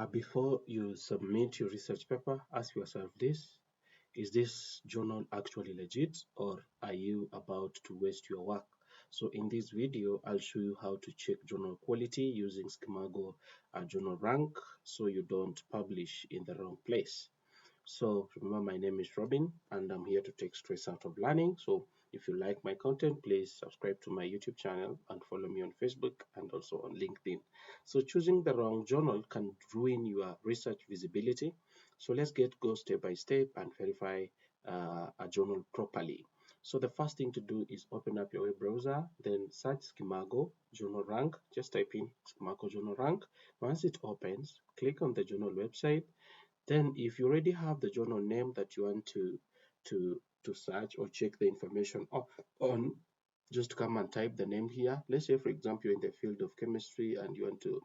Before you submit your research paper, ask yourself this: is this journal actually legit, or are you about to waste your work? So in this video, I'll show you how to check journal quality using Scimago journal rank so you don't publish in the wrong place. So remember, my name is Robin and I'm here to take stress out of learning. So if you like my content, please subscribe to my YouTube channel and follow me on Facebook and also on LinkedIn. So choosing the wrong journal can ruin your research visibility. So let's go step by step and verify a journal properly. So the first thing to do is open up your web browser, then search Scimago journal rank. Just type in Scimago journal rank. Once it opens, click on the journal website. Then if you already have the journal name that you want to search or check the information on, just come and type the name here. Let's say, for example, you're in the field of chemistry and you want to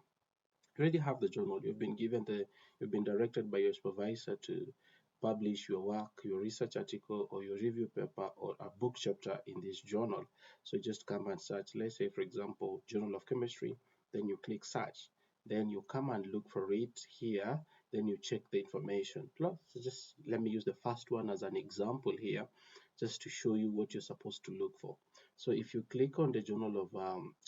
already have the journal. You've been directed by your supervisor to publish your work, your research article, or your review paper, or a book chapter in this journal. So just come and search. Let's say, for example, Journal of Chemistry. Then you click search. Then you come and look for it here. Then you check the information. Plus, just let me use the first one as an example here, just to show you what you're supposed to look for. So if you click on the Journal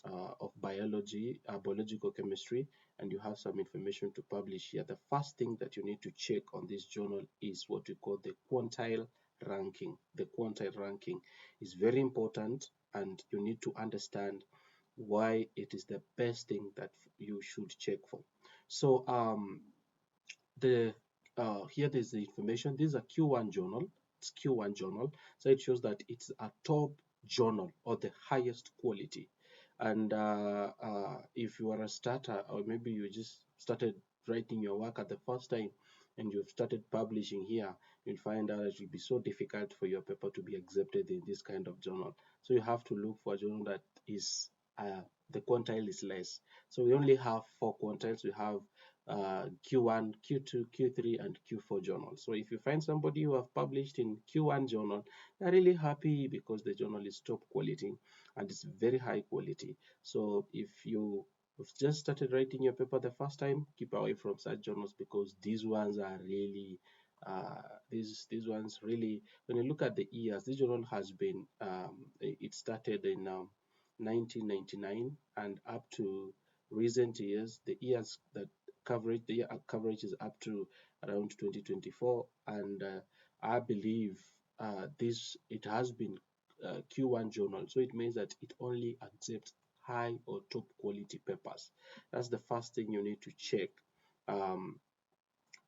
of Biology, Biological Chemistry, and you have some information to publish here, the first thing that you need to check on this journal is what we call the quantile ranking. The quantile ranking is very important, and you need to understand why it is the best thing that you should check for. So the here there's the information. This is a Q1 journal. It's Q1 journal, so it shows that it's a top journal or the highest quality. And if you are a starter, or maybe you just started writing your work at the first time and you've started publishing here, you'll find out it will be so difficult for your paper to be accepted in this kind of journal. So you have to look for a journal that is the quantile is less. So we only have 4 quantiles. We have Q1, Q2, Q3, and Q4 journals. So if you find somebody who have published in Q1 journal, they're really happy because the journal is top quality and it's very high quality. So if you have just started writing your paper the first time, keep away from such journals because these ones are really these ones really, when you look at the years, this journal has been it started in 1999 and up to recent years. The years that coverage, the coverage is up to around 2024, and I believe this it has been Q1 journal, so it means that it only accepts high or top quality papers. That's the first thing you need to check um,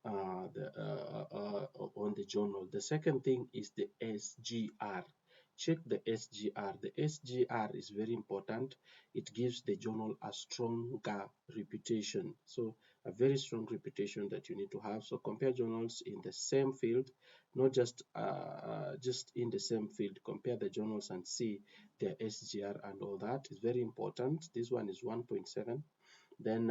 on the journal. The second thing is the SGR. Check the SGR. The SGR is very important. It gives the journal a stronger reputation. So a very strong reputation that you need to have. So compare journals in the same field, not just in the same field. Compare the journals and see their SGR and all that. It's very important. This one is 1.7. Then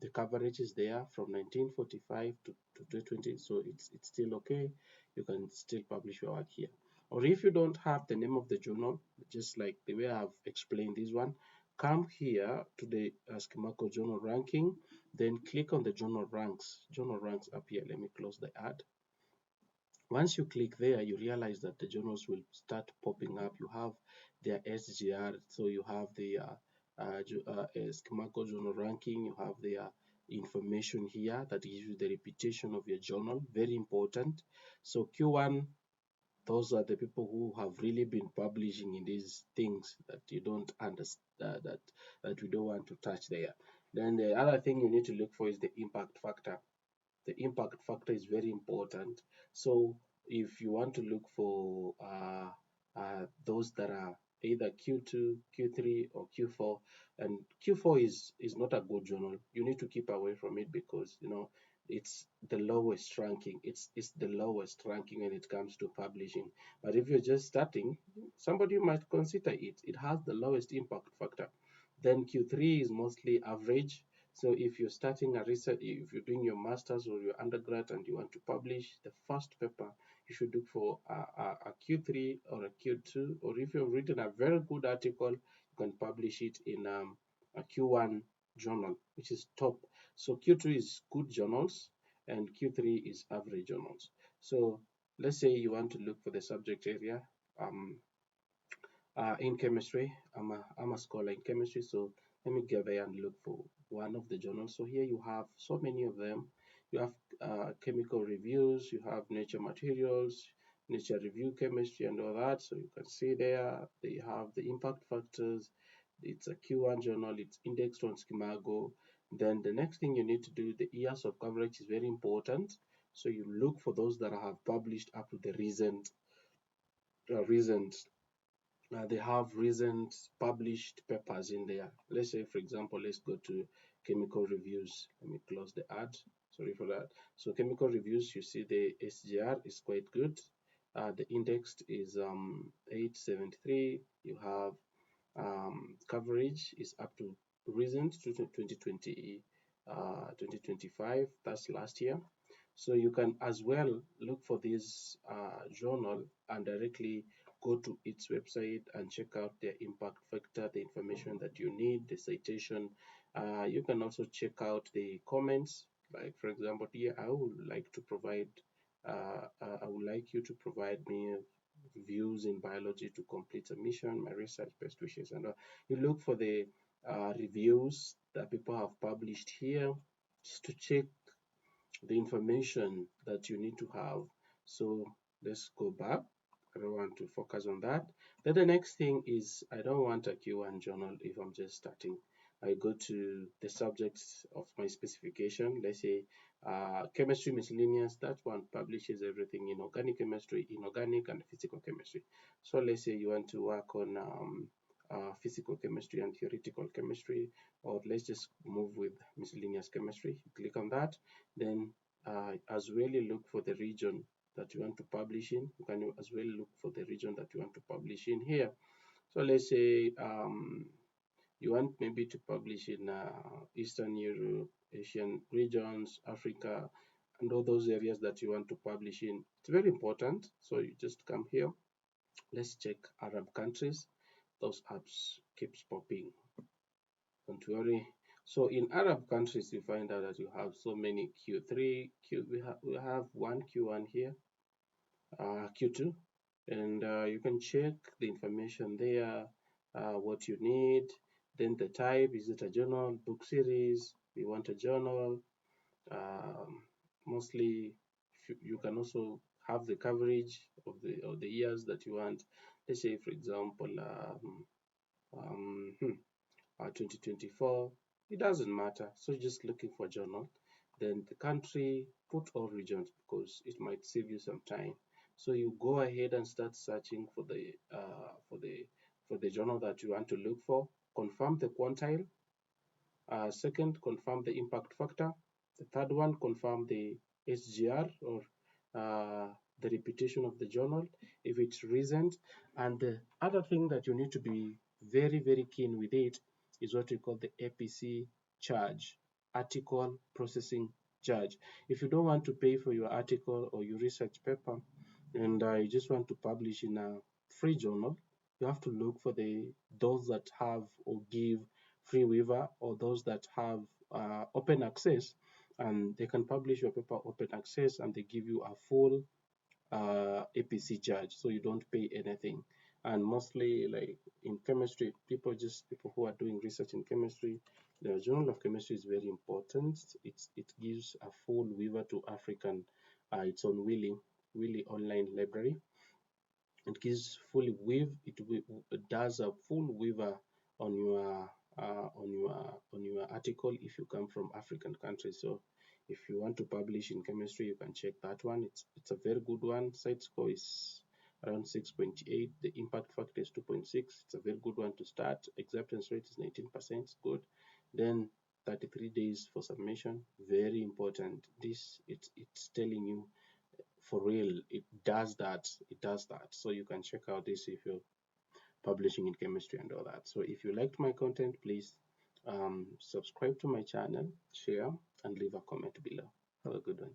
the coverage is there from 1945 to 2020, so it's still okay. You can still publish your work here. Or if you don't have the name of the journal, just like the way I've explained this one, come here to the Scimago journal ranking, then click on the journal ranks up here. Let me close the ad. Once you click there, you realize that the journals will start popping up. You have their SGR, so you have the Scimago journal ranking, you have their information here that gives you the reputation of your journal, very important. So Q1, those are the people who have really been publishing in these things that you don't understand, that we don't want to touch there. Then the other thing you need to look for is the impact factor. The impact factor is very important. So if you want to look for those that are either Q2, Q3, or Q4, and Q4 is not a good journal. You need to keep away from it because it's the lowest ranking. It's the lowest ranking when it comes to publishing. But if you're just starting, somebody might consider it. It has the lowest impact factor. Then Q3 is mostly average. So if you're starting a research, if you're doing your master's or your undergrad and you want to publish the first paper, you should look for a Q3 or a Q2, or if you've written a very good article, you can publish it in a Q1 journal, which is top. So Q2 is good journals and Q3 is average journals. So let's say you want to look for the subject area. Um, in chemistry, I'm a scholar in chemistry, so let me go there and look for one of the journals. So here you have so many of them. You have chemical reviews, you have nature materials, nature review chemistry, and all that. So you can see there they have the impact factors. It's a Q1 journal. It's indexed on Scimago. Then the next thing you need to do, the years of coverage is very important. So you look for those that have published up to the recent they have recent published papers in there. Let's say, for example, let's go to chemical reviews. Let me close the ad. Sorry for that. So chemical reviews, you see the SGR is quite good. The indexed is 873. You have coverage is up to recent to 2020, 2025. That's last year. So you can as well look for this journal and directly go to its website and check out their impact factor, the information that you need, the citation. You can also check out the comments. Like for example, here I would like to provide, I would like you to provide me views in biology to complete a mission, my research, best wishes, and you look for the reviews that people have published here just to check the information that you need to have. So let's go back. I don't want to focus on that. Then the next thing is I don't want a Q1 journal if I'm just starting. I go to the subjects of my specification. Let's say chemistry miscellaneous. That one publishes everything in organic chemistry, inorganic, and physical chemistry. So let's say you want to work on physical chemistry and theoretical chemistry, or let's just move with miscellaneous chemistry. You click on that, then as well you look for the region that you want to publish in. You can as well look for the region that you want to publish in here. So let's say you want maybe to publish in Eastern Europe, Asian regions, Africa, and all those areas that you want to publish in. It's very important. So you just come here. Let's check Arab countries. Those apps keeps popping. Don't worry. So in Arab countries, you find out that you have so many Q3, we have one Q1 here, Q2, and you can check the information there, what you need, then the type, is it a journal, book series, you want a journal, um, mostly you can also have the coverage of the years that you want. Let's say, for example, um, hmm, 2024, it doesn't matter. So just looking for journal, then the country, put all regions because it might save you some time. So you go ahead and start searching for the journal that you want to look for. Confirm the quantile. Second, confirm the impact factor. The third one, confirm the SGR or the reputation of the journal if it's recent. And the other thing that you need to be very, very keen with it is what we call the APC charge, article processing charge. If you don't want to pay for your article or your research paper and you just want to publish in a free journal, you have to look for those that have or give free waiver or those that have open access, and they can publish your paper open access and they give you a full APC charge, so you don't pay anything. And mostly, like in chemistry, people who are doing research in chemistry, the Journal of Chemistry is very important. It gives a full waiver to African, its own Willy online library. It gives fully it does a full waiver on your article if you come from African countries. So if you want to publish in chemistry, you can check that one. It's a very good one. Site score is around 6.8. The impact factor is 2.6. It's a very good one to start. Acceptance rate is 19%. Good. Then 33 days for submission. Very important. It's telling you for real, it does that. So you can check out this if you're publishing in chemistry and all that. So if you liked my content, please subscribe to my channel, share, and leave a comment below. Have a good one.